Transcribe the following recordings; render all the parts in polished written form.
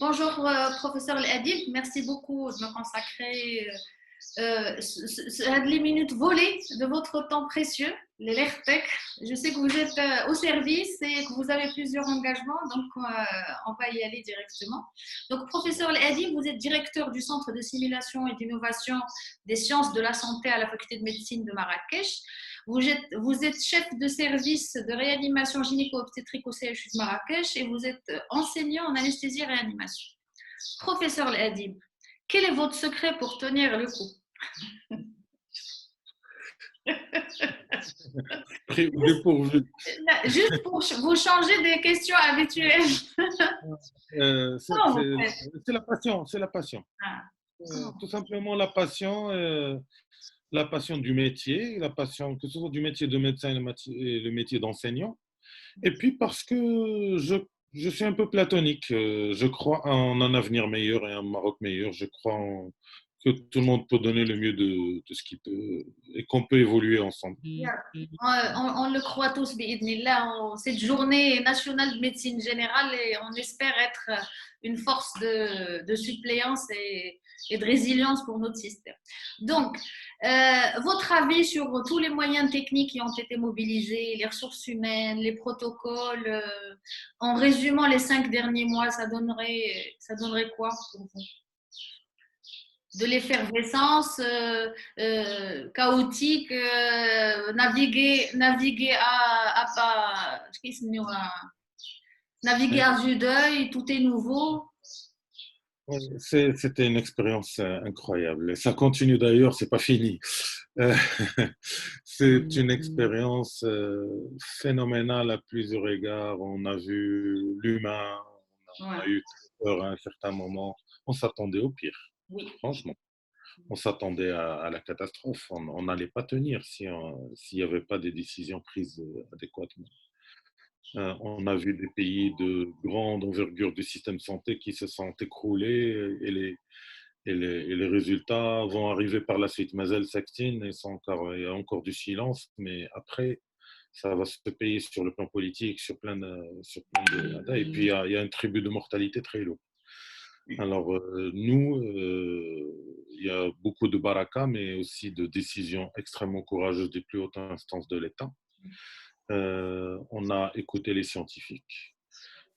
Bonjour, professeur El-Adib. Merci beaucoup de me consacrer les minutes volées de votre temps précieux, les LERTEC. Je sais que vous êtes au service et que vous avez plusieurs engagements, donc on va y aller directement. Donc, professeur El-Adib, vous êtes directeur du Centre de simulation et d'innovation des sciences de la santé à la faculté de médecine de Marrakech. Vous êtes chef de service de réanimation gynéco-obstétrique au CHU de Marrakech et vous êtes enseignant en anesthésie et réanimation. Professeur El-Adib, quel est votre secret pour tenir le coup? Pris au dépourvu. Juste pour vous changer des questions habituelles. Comment vous faites? C'est la passion, c'est la passion. Ah, comment Tout simplement la passion du métier, la passion que ce soit du métier de médecin et le métier d'enseignant. Et puis parce que je suis un peu platonique, je crois en un avenir meilleur et un Maroc meilleur. Que tout le monde peut donner le mieux de ce qu'il peut et qu'on peut évoluer ensemble. on le croit tous, bi'idnillah, cette journée nationale de médecine générale et on espère être une force de suppléance et de résilience pour notre système. Donc, votre avis sur tous les moyens techniques qui ont été mobilisés, les ressources humaines, les protocoles, en résumant les 5 derniers mois, ça donnerait quoi pour vous? De l'effervescence chaotique, naviguer naviguer à vue d'œil, tout est nouveau. C'était une expérience incroyable. Et ça continue d'ailleurs, c'est pas fini. Euh, c'est une expérience phénoménale à plusieurs égards. On a vu l'humain, on Ouais. a eu peur à un certain moment. On s'attendait au pire, Oui. franchement. On s'attendait à la catastrophe. On n'allait pas tenir s'il n'y avait pas des décisions prises adéquatement. On a vu des pays de grande envergure du système de santé qui se sont écroulés et les résultats vont arriver par la suite. Mazel Saktin, il y a encore du silence, mais après, ça va se payer sur le plan politique, sur plein de. Et puis, il y a un tribut de mortalité très lourd. Alors, il y a beaucoup de baraka, mais aussi de décisions extrêmement courageuses des plus hautes instances de l'État. On a écouté les scientifiques.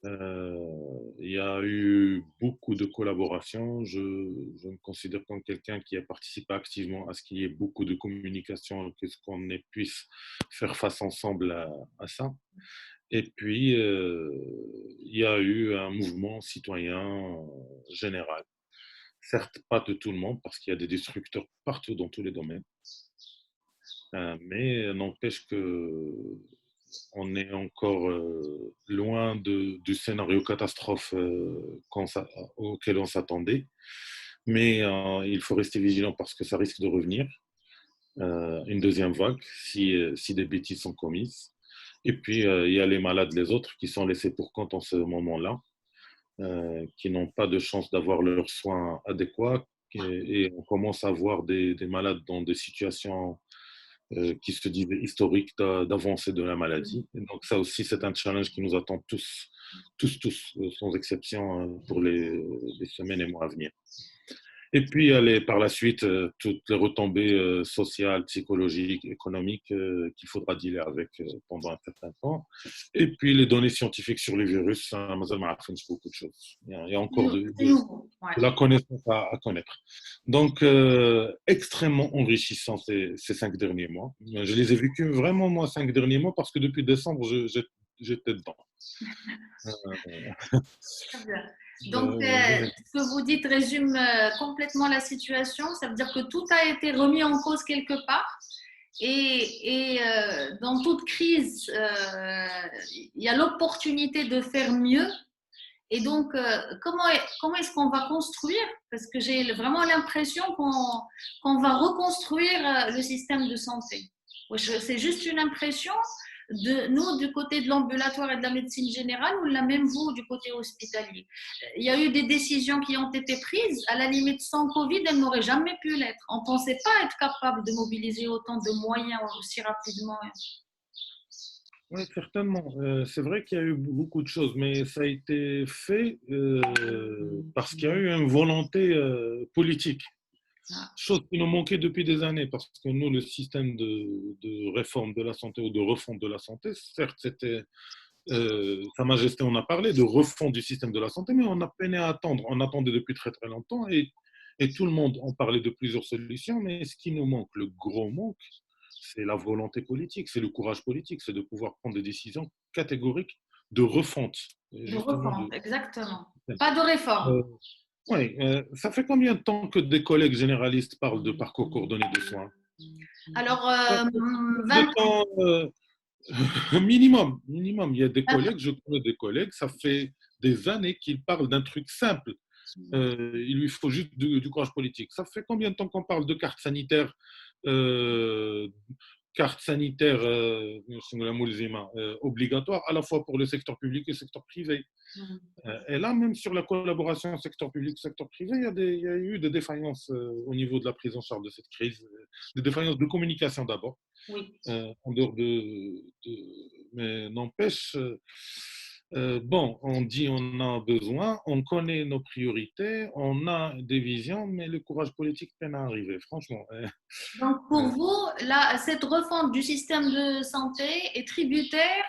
Il y a eu beaucoup de collaboration. Je me considère comme quelqu'un qui a participé activement à ce qu'il y ait beaucoup de communication, qu'on puisse faire face ensemble à ça. Et puis, il y a eu un mouvement citoyen général. Certes, pas de tout le monde, parce qu'il y a des destructeurs partout dans tous les domaines. Mais n'empêche que on est encore loin du scénario catastrophe auquel on s'attendait. Mais il faut rester vigilant parce que ça risque de revenir. Une deuxième vague, si des bêtises sont commises. Et puis, il y a les malades, les autres, qui sont laissés pour compte en ce moment-là, qui n'ont pas de chance d'avoir leurs soins adéquats. Et on commence à voir des malades dans des situations qui se disaient historiques d'avancée de la maladie. Et donc ça aussi, c'est un challenge qui nous attend tous, sans exception, pour les semaines et mois à venir. Et puis, par la suite, toutes les retombées sociales, psychologiques, économiques qu'il faudra dealer avec pendant un certain temps. Et puis, les données scientifiques sur les virus, ça m'a fait beaucoup de choses. Il y a encore de la connaissance à connaître. Donc, extrêmement enrichissant ces 5 derniers mois. Je les ai vécus vraiment, moi, 5 derniers mois, parce que depuis décembre, j'étais dedans. Très bien. Donc, ce que vous dites résume complètement la situation. Ça veut dire que tout a été remis en cause quelque part. Et dans toute crise, il y a l'opportunité de faire mieux. Et donc, comment est-ce qu'on va construire? Parce que j'ai vraiment l'impression qu'on va reconstruire le système de santé. C'est juste une impression de nous du côté de l'ambulatoire et de la médecine générale ou la même vous du côté hospitalier. Il y a eu des décisions qui ont été prises, à la limite sans Covid, elles n'auraient jamais pu l'être. On ne pensait pas être capable de mobiliser autant de moyens aussi rapidement. Oui, certainement. C'est vrai qu'il y a eu beaucoup de choses, mais ça a été fait parce qu'il y a eu une volonté politique. Ah, Chose qui nous manquait depuis des années, parce que nous, le système de réforme de la santé ou de refonte de la santé, certes, c'était Sa Majesté en a parlé de refonte du système de la santé, mais on a peiné à attendre. On attendait depuis très très longtemps et tout le monde en parlait de plusieurs solutions, mais ce qui nous manque, le gros manque, c'est la volonté politique, c'est le courage politique, c'est de pouvoir prendre des décisions catégoriques de refonte, de justement. refonte, exactement. Pas de réforme. Euh, oui, ça fait combien de temps que des collègues généralistes parlent de parcours coordonné de soins? Alors, Ça fait combien 20 de temps minimum, minimum. Il y a des collègues, je connais des collègues, ça fait des années qu'ils parlent d'un truc simple. Il lui faut juste du courage politique. Ça fait combien de temps qu'on parle de euh, carte sanitaire obligatoire à la fois pour le secteur public et le secteur privé? Et là, même sur la collaboration secteur public-secteur privé, il y a eu des défaillances au niveau de la prise en charge de cette crise, des défaillances de communication d'abord, oui. en dehors mais n'empêche, bon, on dit on a besoin, on connaît nos priorités, on a des visions, mais le courage politique peine à arriver, franchement. Donc, pour vous, là, cette refonte du système de santé est tributaire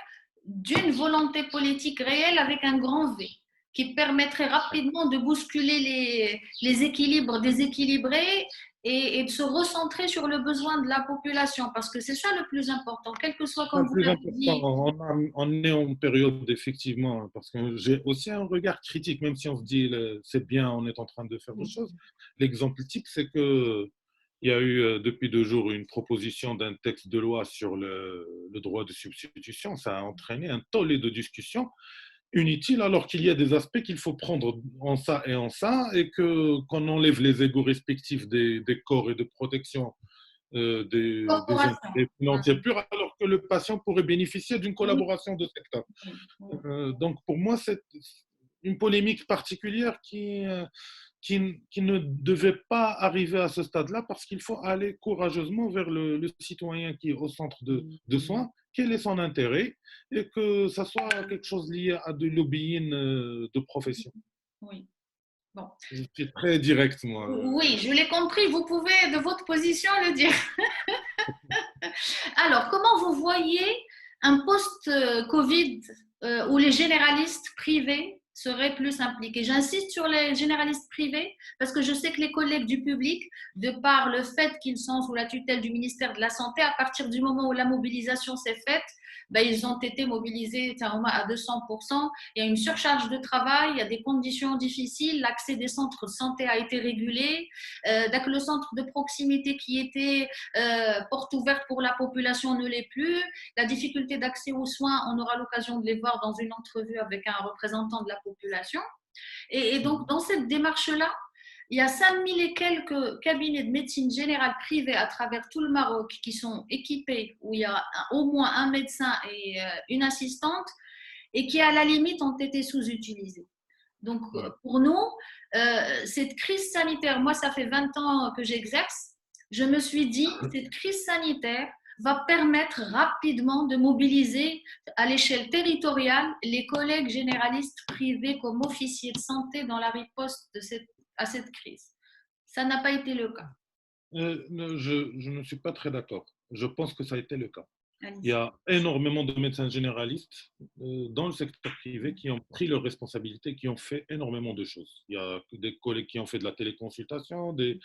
d'une volonté politique réelle avec un grand V, qui permettrait rapidement de bousculer les équilibres déséquilibrés et de se recentrer sur le besoin de la population, parce que c'est ça le plus important, quel que soit, comme Le vous plus l'avez important, dit. on est en période effectivement, parce que j'ai aussi un regard critique, même si on se dit c'est bien, on est en train de faire des choses. L'exemple type, c'est que il y a eu depuis 2 jours une proposition d'un texte de loi sur le droit de substitution. Ça a entraîné un tollé de discussions inutiles, alors qu'il y a des aspects qu'il faut prendre en ça, et que qu'on enlève les égos respectifs des corps et de protection des Corporation. intérêts financiers purs, alors que le patient pourrait bénéficier d'une Oui, collaboration de secteur. oui, oui. Donc, pour moi, c'est une polémique particulière qui ne devait pas arriver à ce stade-là, parce qu'il faut aller courageusement vers le citoyen qui est au centre de soins, quel est son intérêt, et que ça soit quelque chose lié à de lobbying de profession. Oui. Bon. Je suis très direct, moi. Oui, je l'ai compris. Vous pouvez, de votre position, le dire. Alors, comment vous voyez un post-Covid où les généralistes privés seraient plus impliqués? J'insiste sur les généralistes privés parce que je sais que les collègues du public, de par le fait qu'ils sont sous la tutelle du ministère de la Santé, à partir du moment où la mobilisation s'est faite, ben, ils ont été mobilisés à 200%. Il y a une surcharge de travail, il y a des conditions difficiles, l'accès des centres de santé a été régulé. Donc, le centre de proximité qui était porte ouverte pour la population ne l'est plus. La difficulté d'accès aux soins, on aura l'occasion de les voir dans une entrevue avec un représentant de la population. Et donc, dans cette démarche-là, il y a 5000 et quelques cabinets de médecine générale privés à travers tout le Maroc qui sont équipés, où il y a au moins un médecin et une assistante, et qui, à la limite, ont été sous-utilisés. Donc, Ouais. pour nous, cette crise sanitaire, moi, ça fait 20 ans que j'exerce, je me suis dit, cette crise sanitaire va permettre rapidement de mobiliser à l'échelle territoriale les collègues généralistes privés comme officiers de santé dans la riposte à cette crise. Ça n'a pas été le cas. Je ne suis pas très d'accord. Je pense que ça a été le cas. Il y Allez-y. a énormément de médecins généralistes dans le secteur privé qui ont pris leurs responsabilités, qui ont fait énormément de choses. Il y a des collègues qui ont fait de la téléconsultation, des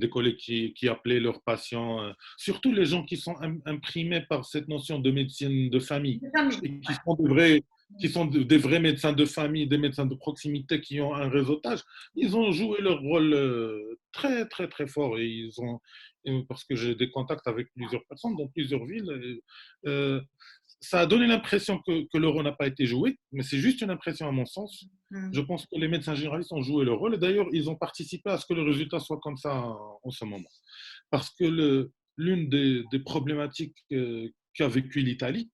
collègues qui appelaient leurs patients, surtout les gens qui sont imprimés par cette notion de médecine de famille, et qui sont des vrais médecins de famille, des médecins de proximité qui ont un réseautage. Ils ont joué leur rôle très, très, très fort, et parce que j'ai des contacts avec plusieurs personnes dans plusieurs villes. Euh, Ça a donné l'impression que l'euro n'a pas été joué, mais c'est juste une impression à mon sens. Je pense que les médecins généralistes ont joué leur rôle, et d'ailleurs, ils ont participé à ce que le résultat soit comme ça en ce moment. Parce que l'une des problématiques qu'a vécu l'Italie,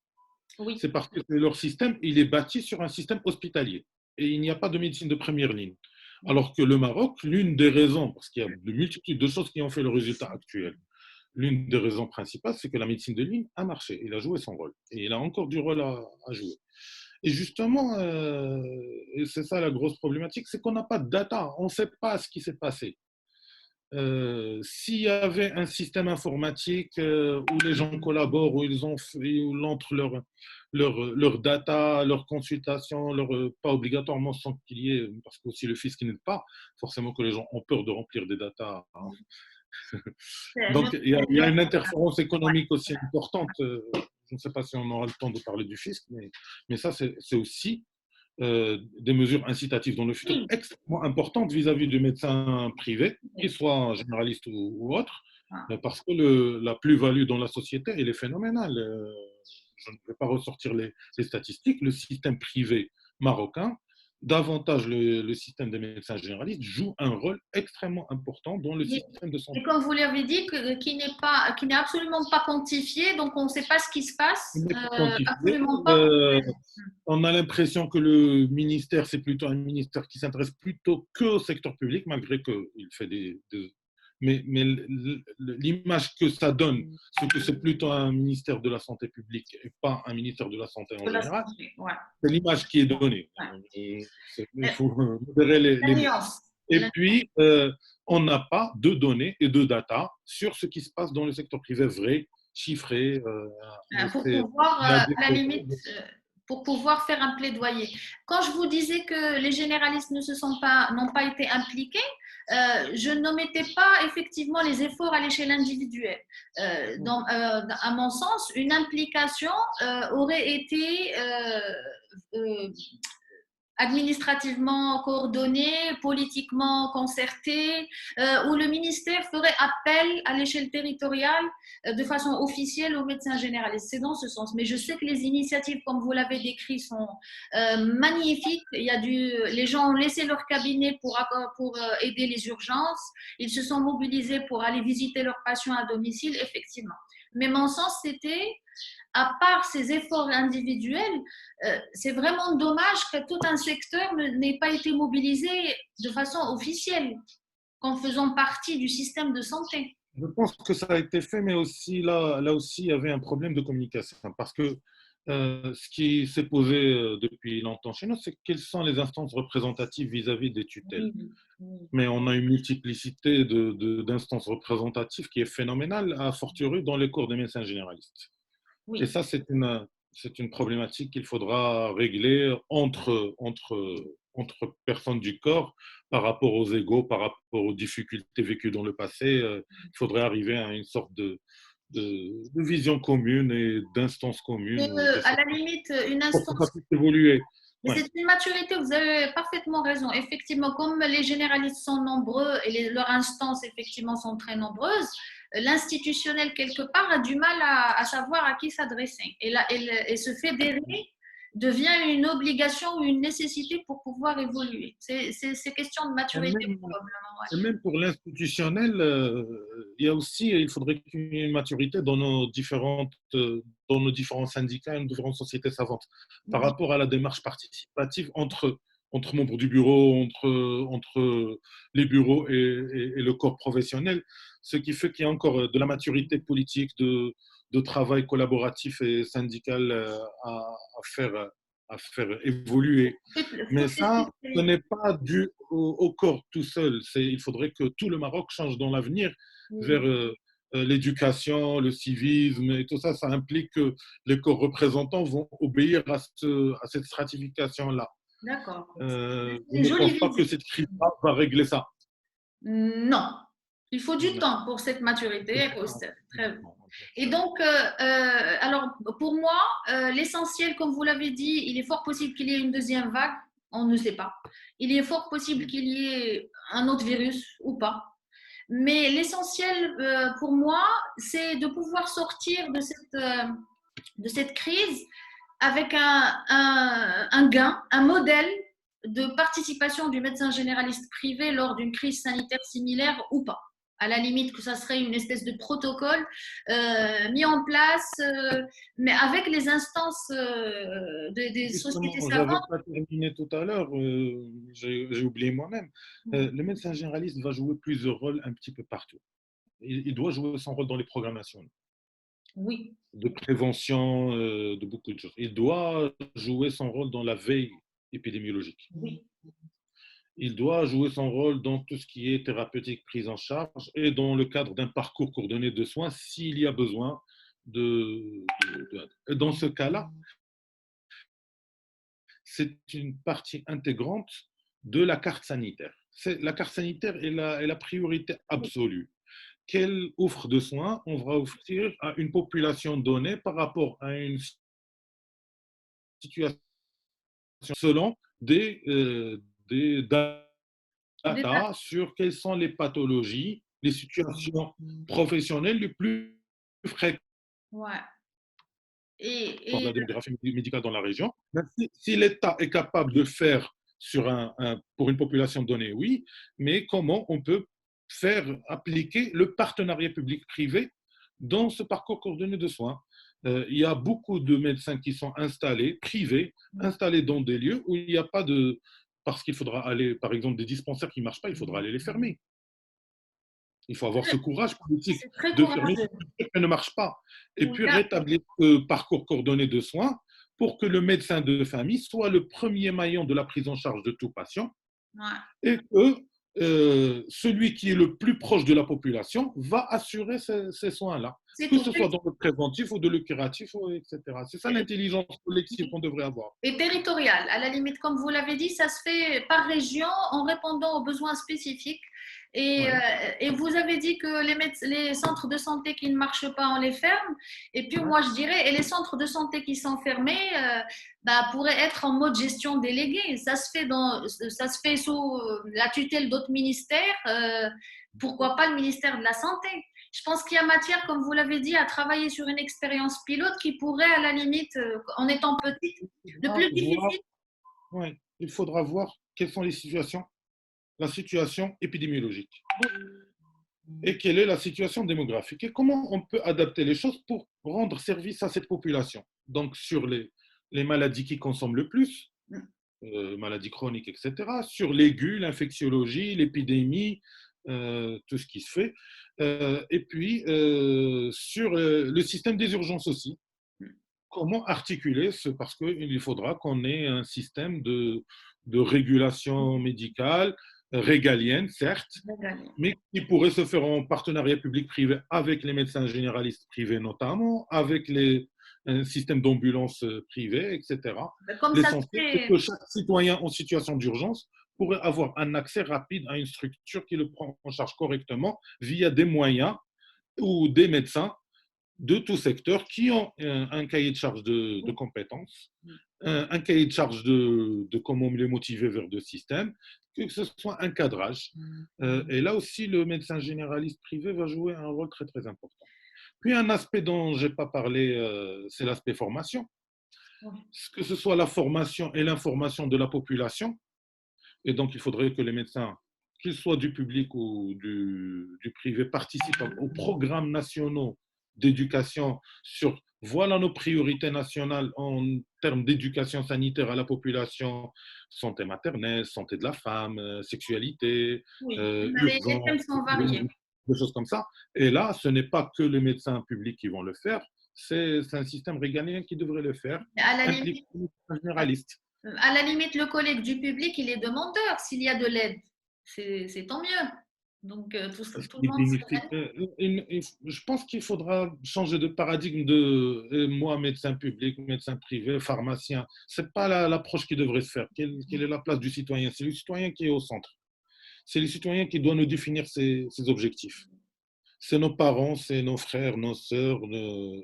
Oui. c'est parce que leur système, il est bâti sur un système hospitalier. Et il n'y a pas de médecine de première ligne. Alors que le Maroc, l'une des raisons, parce qu'il y a de multitudes de choses qui ont fait le résultat actuel, l'une des raisons principales, c'est que la médecine de ligne a marché, il a joué son rôle, et il a encore du rôle à jouer. Et justement, et c'est ça la grosse problématique, c'est qu'on n'a pas de data, on ne sait pas ce qui s'est passé. S'il y avait un système informatique où les gens collaborent, où ils entrent leur data, leurs consultations, pas obligatoirement sans qu'il y ait, parce que aussi le fisc n'aide pas, forcément que les gens ont peur de remplir des datas. Donc il y a une interférence économique aussi importante. Je ne sais pas si on aura le temps de parler du fisc, mais ça c'est aussi des mesures incitatives dans le futur extrêmement importantes vis-à-vis du médecin privé, qu'il soit généraliste ou autre, parce que la plus-value dans la société, elle est phénoménale. Je ne vais pas ressortir les statistiques. Le système privé marocain, davantage le système des médecins généralistes, joue un rôle extrêmement important dans le système de santé. Et comme vous l'avez dit, qui n'est absolument pas quantifié, donc on ne sait pas ce qui se passe. Absolument pas. On a l'impression que le ministère, c'est plutôt un ministère qui s'intéresse plutôt qu'au secteur public, malgré qu'il fait mais l'image que ça donne, c'est que c'est plutôt un ministère de la santé publique et pas un ministère de la santé en général. Ouais. C'est l'image qui est donnée. Ouais. Il faut modérer les nuances. Et puis, on n'a pas de données et de data sur ce qui se passe dans le secteur privé vrai, chiffré. Pour pouvoir, à la limite, pour pouvoir faire un plaidoyer. Quand je vous disais que les généralistes n'ont pas été impliqués, je n'omettais pas effectivement les efforts à l'échelle individuelle. À mon sens, une implication aurait été administrativement coordonné, politiquement concerté, où le ministère ferait appel à l'échelle territoriale de façon officielle aux médecins généralistes. C'est dans ce sens. Mais je sais que les initiatives, comme vous l'avez décrit, sont magnifiques. Les gens ont laissé leur cabinet pour aider les urgences. Ils se sont mobilisés pour aller visiter leurs patients à domicile, effectivement. Mais mon sens, c'était, à part ces efforts individuels, c'est vraiment dommage que tout un secteur n'ait pas été mobilisé de façon officielle, qu'en faisant partie du système de santé. Je pense que ça a été fait, mais aussi là aussi, il y avait un problème de communication. Parce que ce qui s'est posé depuis longtemps chez nous, c'est quelles sont les instances représentatives vis-à-vis des tutelles. Mais on a une multiplicité d'instances représentatives qui est phénoménale, à fortiori dans les cours des médecins généralistes. Et ça, c'est une problématique qu'il faudra régler entre personnes du corps par rapport aux égos, par rapport aux difficultés vécues dans le passé. Il faudrait arriver à une sorte de vision commune et d'instance commune. À la limite, une instance. Pour que ça puisse évoluer. Mais c'est une maturité, vous avez parfaitement raison. Effectivement, comme les généralistes sont nombreux et leurs instances, effectivement, sont très nombreuses, l'institutionnel, quelque part, a du mal à savoir à qui s'adresser. Et se fédérer devient une obligation ou une nécessité pour pouvoir évoluer. C'est question de maturité, probablement. Ouais. Et même pour l'institutionnel, il faudrait qu'il y ait une maturité dans nos différents syndicats, nos différentes sociétés savantes, par rapport à la démarche participative entre membres du bureau, entre les bureaux et le corps professionnel, ce qui fait qu'il y a encore de la maturité politique, de travail collaboratif et syndical à faire évoluer. Mais ça, ce n'est pas dû au corps tout seul. Il faudrait que tout le Maroc change dans l'avenir vers l'éducation, le civisme et tout ça. Ça implique que les corps représentants vont obéir à cette stratification-là. D'accord. Je ne pense pas que cette crise va régler ça. Non. Il faut du temps pour cette maturité. Très bien. Et donc, alors, pour moi, l'essentiel, comme vous l'avez dit, il est fort possible qu'il y ait une deuxième vague. On ne sait pas. Il est fort possible qu'il y ait un autre virus ou pas. Mais l'essentiel pour moi, c'est de pouvoir sortir de cette crise avec un gain, un modèle de participation du médecin généraliste privé lors d'une crise sanitaire similaire ou pas. À la limite, que ça serait une espèce de protocole mis en place, mais avec les instances des sociétés savantes. Je n'avais pas terminé tout à l'heure, j'ai oublié moi-même. Le médecin généraliste va jouer plusieurs rôles un petit peu partout. il doit jouer son rôle dans les programmes nationaux Oui, de prévention de beaucoup de choses. Il doit jouer son rôle dans la veille épidémiologique. oui. Il doit jouer son rôle dans tout ce qui est thérapeutique, prise en charge et dans le cadre d'un parcours coordonné de soins s'il y a besoin Dans ce cas-là, c'est une partie intégrante de la carte sanitaire. La carte sanitaire est la priorité absolue. Quelle offre de soins on va offrir à une population donnée par rapport à une situation selon des data sur quelles sont les pathologies, les situations professionnelles les plus fréquentes Ouais. de Et la démographie médicale dans la région. Si l'État est capable de faire pour une population donnée, oui, mais comment on peut faire appliquer le partenariat public-privé dans ce parcours coordonné de soins? Il y a beaucoup de médecins qui sont installés, privés, installés dans des lieux où il n'y a pas de... Parce qu'il faudra aller, par exemple, des dispensaires qui ne marchent pas, il faudra aller les fermer. Il faut avoir ce courage politique c'est très de fermer courageux. ce qui ne marche pas et Il puis y a- rétablir ce parcours coordonné de soins pour que le médecin de famille soit le premier maillon de la prise en charge de tout patient ouais. et que celui qui est le plus proche de la population va assurer ces soins-là, C'est que tout. ce soit dans le préventif ou de le curatif, etc. C'est ça l'intelligence collective qu'on devrait avoir. Et territorial, à la limite, comme vous l'avez dit, ça se fait par région en répondant aux besoins spécifiques. Et, euh, Ouais, et vous avez dit que les centres de santé qui ne marchent pas, on les ferme. Et puis ouais. moi, je dirais, et les centres de santé qui sont fermés, bah, pourraient être en mode gestion déléguée. Ça se fait sous la tutelle d'autres ministères. Pourquoi pas le ministère de la Santé? Je pense qu'il y a matière, comme vous l'avez dit, à travailler sur une expérience pilote qui pourrait, à la limite, en étant petite, le plus difficile. Ouais. Il faudra voir quelles sont les situations, la situation épidémiologique et quelle est la situation démographique et comment on peut adapter les choses pour rendre service à cette population. Donc, sur les maladies qui consomment le plus, maladies chroniques, etc., sur l'aigu, l'infectiologie, l'épidémie, tout ce qui se fait, et puis sur le système des urgences aussi. Comment articuler parce qu'il faudra qu'on ait un système de régulation médicale, régalienne, certes, mais qui pourrait se faire en partenariat public-privé avec les médecins généralistes privés notamment, avec un système d'ambulance privée, etc. Comme ça se L'essentiel, c'est fait. que chaque citoyen en situation d'urgence pourrait avoir un accès rapide à une structure qui le prend en charge correctement via des moyens ou des médecins de tout secteur qui ont un cahier de charge de compétences, un cahier de charge de comment les motiver vers deux systèmes, que ce soit un cadrage. Et là aussi, le médecin généraliste privé va jouer un rôle très, très important. Puis un aspect dont je n'ai pas parlé, c'est l'aspect formation. Que ce soit la formation et l'information de la population. Et donc, il faudrait que les médecins, qu'ils soient du public ou du privé, participent aux programmes nationaux d'éducation sur voilà nos priorités nationales en termes d'éducation sanitaire à la population, santé maternelle, santé de la femme, sexualité, Oui, les urgence, thèmes sont variés. des choses comme ça. Et là, ce n'est pas que les médecins publics qui vont le faire, c'est un système régalien qui devrait le faire, À la impliquer limite, les médecins généralistes. le collègue du public, il est demandeur s'il y a de l'aide. C'est tant mieux. Donc, tout le monde serait. Je pense qu'il faudra changer de paradigme moi, médecin public, médecin privé, pharmacien. Ce n'est pas l'approche qui devrait se faire. Quelle est la place du citoyen? C'est le citoyen qui est au centre. C'est le citoyen qui doit nous définir ses objectifs. C'est nos parents, c'est nos frères, nos sœurs.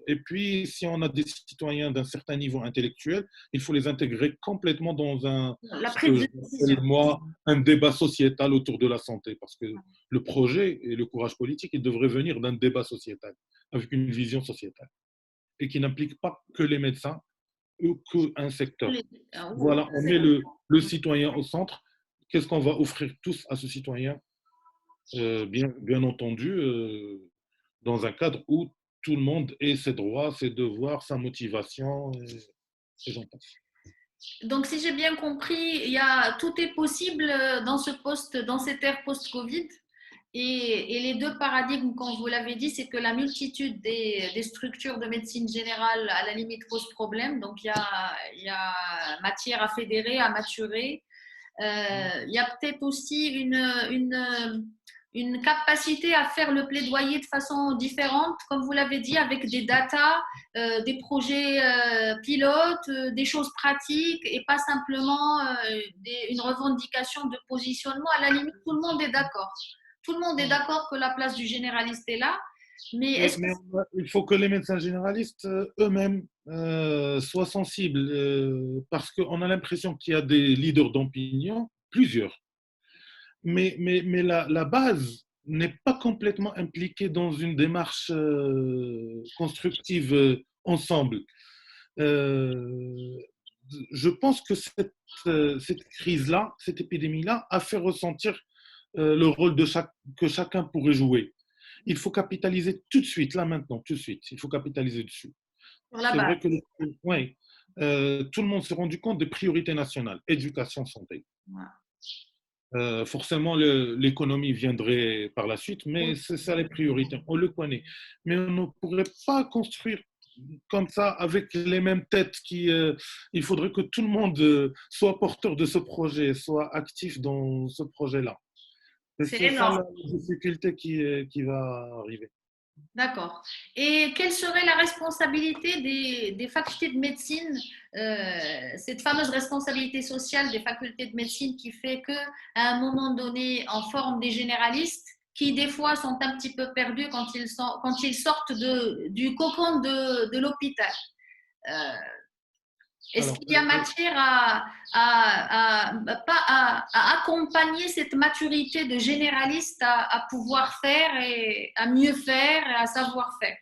Et puis, si on a des citoyens d'un certain niveau intellectuel, il faut les intégrer complètement dans La ce que prise de j'appelle, décision. moi, un débat sociétal autour de la santé. Parce que le projet et le courage politique, il devrait venir d'un débat sociétal, avec une vision sociétale, et qui n'implique pas que les médecins ou qu'un secteur. Voilà, on met le citoyen au centre. Qu'est-ce qu'on va offrir tous à ce citoyen bien entendu, dans un cadre où tout le monde ait ses droits, ses devoirs, sa motivation, et j'en passe. Donc, si j'ai bien compris, tout est possible dans cette ère post-Covid. Et les deux paradigmes, comme vous l'avez dit, c'est que la multitude des structures de médecine générale, à la limite, pose problème. Donc, il y a matière à fédérer, à maturer. Il y a peut-être aussi une capacité à faire le plaidoyer de façon différente, comme vous l'avez dit, avec des datas, des projets pilotes, des choses pratiques et pas simplement une revendication de positionnement. À la limite, tout le monde est d'accord. Tout le monde est d'accord que la place du généraliste est là, mais Oui, est-ce que mais il faut que les médecins généralistes eux-mêmes soient sensibles parce qu'on a l'impression qu'il y a des leaders d'opinion, plusieurs, mais la base n'est pas complètement impliquée dans une démarche constructive ensemble. Euh, je pense que cette crise-là, cette épidémie-là, a fait ressentir le rôle que chacun pourrait jouer. Il faut capitaliser tout de suite, là maintenant, tout de suite. Il faut capitaliser dessus. sur la C'est base? vrai que ouais, tout le monde s'est rendu compte des priorités nationales, éducation, santé. Voilà. Forcément, l'économie viendrait par la suite, mais c'est ça les priorités, on le connaît. Mais on ne pourrait pas construire comme ça avec les mêmes têtes il faudrait que tout le monde soit porteur de ce projet, soit actif dans ce projet-là. C'est C'est ça énorme. la difficulté qui va arriver. D'accord. Et quelle serait la responsabilité des facultés de médecine, cette fameuse responsabilité sociale des facultés de médecine qui fait qu'à un moment donné, on forme des généralistes qui, des fois, sont un petit peu perdus quand ils sortent du cocon de l'hôpital. Euh, Est-ce Alors, qu'il y a matière à accompagner cette maturité de généraliste à pouvoir faire et à mieux faire et à savoir faire?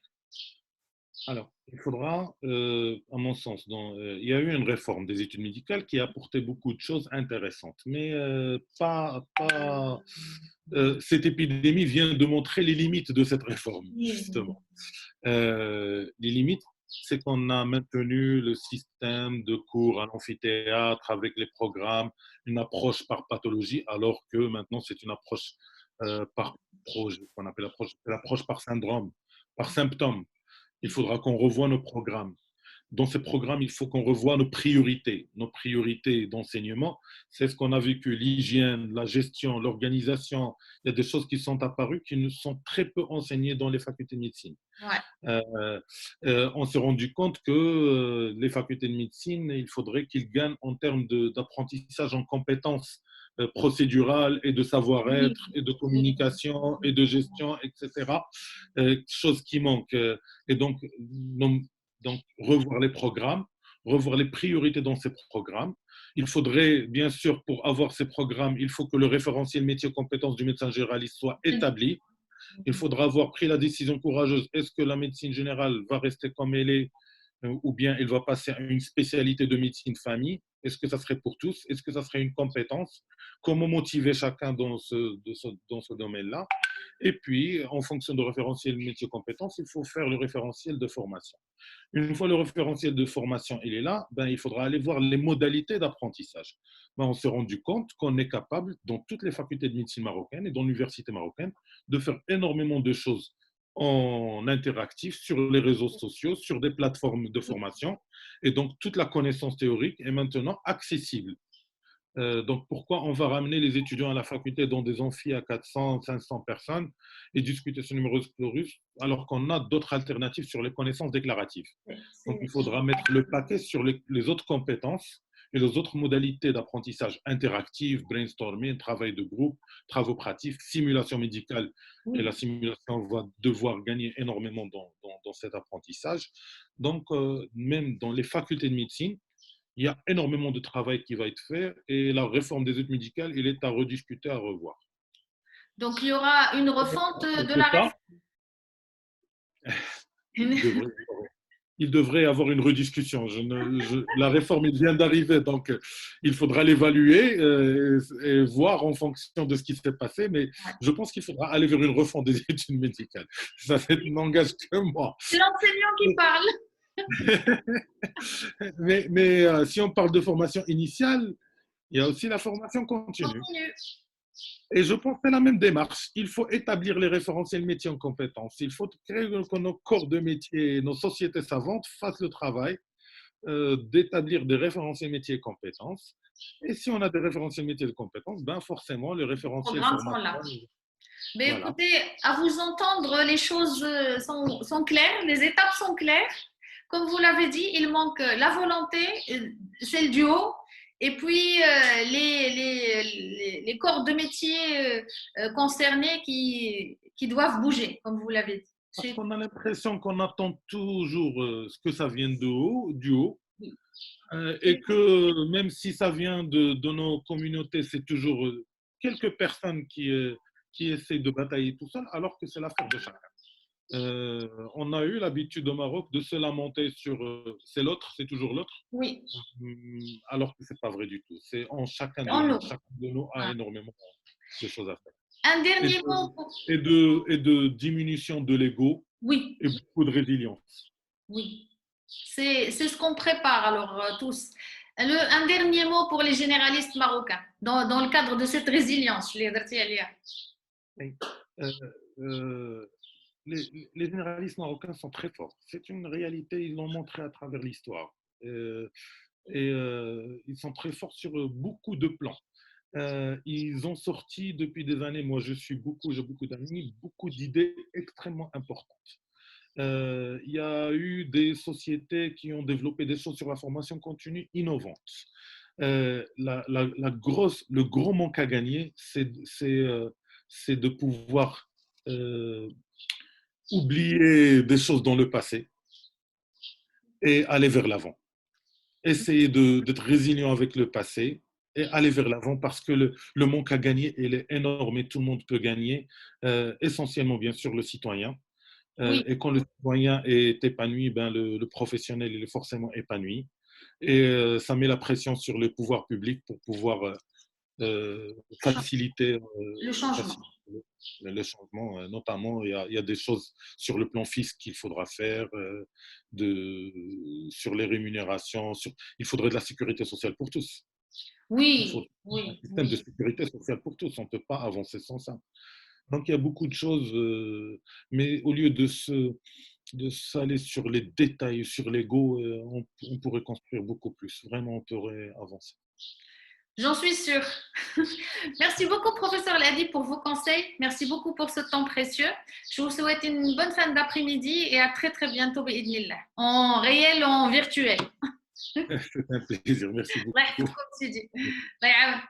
il faudra, à mon sens, il y a eu une réforme des études médicales qui a apporté beaucoup de choses intéressantes, mais cette épidémie vient de montrer les limites de cette réforme, justement. Les limites, c'est qu'on a maintenu le système de cours à l'amphithéâtre avec les programmes, une approche par pathologie, alors que maintenant c'est une approche par projet, qu'on appelle l'approche par syndrome, par symptôme. Il faudra qu'on revoie nos programmes. Dans ces programmes, il faut qu'on revoie nos priorités. Nos priorités d'enseignement, c'est ce qu'on a vécu, l'hygiène, la gestion, l'organisation. Il y a des choses qui sont apparues qui nous sont très peu enseignées dans les facultés de médecine. Ouais. On s'est rendu compte que les facultés de médecine, il faudrait qu'ils gagnent en termes d'apprentissage en compétences procédurales et de Oui. savoir-être et de communication et de gestion, etc. Chose qui manque. Et donc, revoir les programmes, revoir les priorités dans ces programmes. Il faudrait, bien sûr, pour avoir ces programmes, il faut que le référentiel métier-compétences du médecin généraliste soit établi. Il faudra avoir pris la décision courageuse. Est-ce que la médecine générale va rester comme elle est ou bien elle va passer à une spécialité de médecine famille? Est-ce que ça serait pour tous? Est-ce que ça serait une compétence? Comment motiver chacun dans ce domaine-là? Et puis, en fonction de référentiel métier-compétences, il faut faire le référentiel de formation. Une fois le référentiel de formation il est là, ben, il faudra aller voir les modalités d'apprentissage. Ben, on s'est rendu compte qu'on est capable, dans toutes les facultés de médecine marocaines et dans l'université marocaine, de faire énormément de choses en interactif sur les réseaux sociaux, sur des plateformes de formation. Et donc, toute la connaissance théorique est maintenant accessible. Donc, pourquoi on va ramener les étudiants à la faculté dans des amphis à 400, 500 personnes et discuter ce numerus clausus alors qu'on a d'autres alternatives sur les connaissances déclaratives? Donc, il faudra mettre le paquet sur les autres compétences et les autres modalités d'apprentissage interactif, brainstorming, travail de groupe, travaux pratiques, simulation médicale. Et la simulation va devoir gagner énormément dans cet apprentissage. Donc, même dans les facultés de médecine, il y a énormément de travail qui va être fait et la réforme des études médicales, il est à rediscuter, à revoir. Donc, il y aura une refonte de C'est la ça, il réforme. devrait, il devrait avoir une rediscussion. La réforme, il vient d'arriver, donc il faudra l'évaluer et voir en fonction de ce qui s'est passé, mais je pense qu'il faudra aller vers une refonte des études médicales. Ça n'engage que moi. C'est l'enseignant qui parle. Mais si on parle de formation initiale, il y a aussi la formation continue. Continue. Et je pense que c'est la même démarche. Il faut établir les référentiels métiers en compétences. Il faut créer que nos corps de métier, nos sociétés savantes fassent le travail d'établir des référentiels métiers et compétences. Et si on a des référentiels métiers et compétences, ben forcément, le Les référentiel programmes sont formateur, là. Mais voilà. écoutez, à vous entendre, les choses sont claires, les étapes sont claires. Comme vous l'avez dit, il manque la volonté, celle du haut, et puis les corps de métier concernés qui doivent bouger, comme vous l'avez dit. Parce qu'on a l'impression qu'on attend toujours ce que ça vienne de haut, du haut, Oui. et que même si ça vient de nos communautés, c'est toujours quelques personnes qui essaient de batailler tout seul, alors que c'est l'affaire de chacun. On a eu l'habitude au Maroc de se lamenter sur c'est l'autre, c'est toujours l'autre, Oui, alors que c'est pas vrai du tout. C'est en chacun de en nous. nous. Chacun de nous a Ah. énormément de choses à faire. Un Et dernier de, mot pour... et de diminution de l'ego Oui, et beaucoup de résilience. oui. C'est ce qu'on prépare alors tous. Un dernier mot pour les généralistes marocains dans le cadre de cette résilience. Je l'ai dit, Alia. Et, euh, euh, les généralistes marocains sont très forts. C'est une réalité, ils l'ont montré à travers l'histoire. Ils sont très forts sur beaucoup de plans. Ils ont sorti depuis des années, moi j'ai beaucoup d'amis, beaucoup d'idées extrêmement importantes. Il y a eu des sociétés qui ont développé des choses sur la formation continue innovantes. Le gros manque à gagner, c'est de pouvoir euh, oublier des choses dans le passé et aller vers l'avant. Essayer d'être résilient avec le passé et aller vers l'avant parce que le manque à gagner, il est énorme et tout le monde peut gagner, essentiellement bien sûr le citoyen. Oui, Et quand le citoyen est épanoui, ben le professionnel il est forcément épanoui. Et ça met la pression sur le pouvoir public pour pouvoir faciliter, le changement. faciliter le changement. Notamment, il y a des choses sur le plan fiscal qu'il faudra faire, sur les rémunérations. Il faudrait de la sécurité sociale pour tous. Il faut Oui, un oui, système de oui. sécurité sociale pour tous. On ne peut pas avancer sans ça. Donc, il y a beaucoup de choses, mais au lieu de s'aller sur les détails, sur l'ego, on pourrait construire beaucoup plus. Vraiment, on pourrait avancer. J'en suis sûre. Merci beaucoup, professeur Ladi, pour vos conseils. Merci beaucoup pour ce temps précieux. Je vous souhaite une bonne fin d'après-midi et à très très bientôt, bi'idhnillah. En réel ou en virtuel. C'est un plaisir. Merci الله beaucoup. يحفظكم سيدي الله يعاون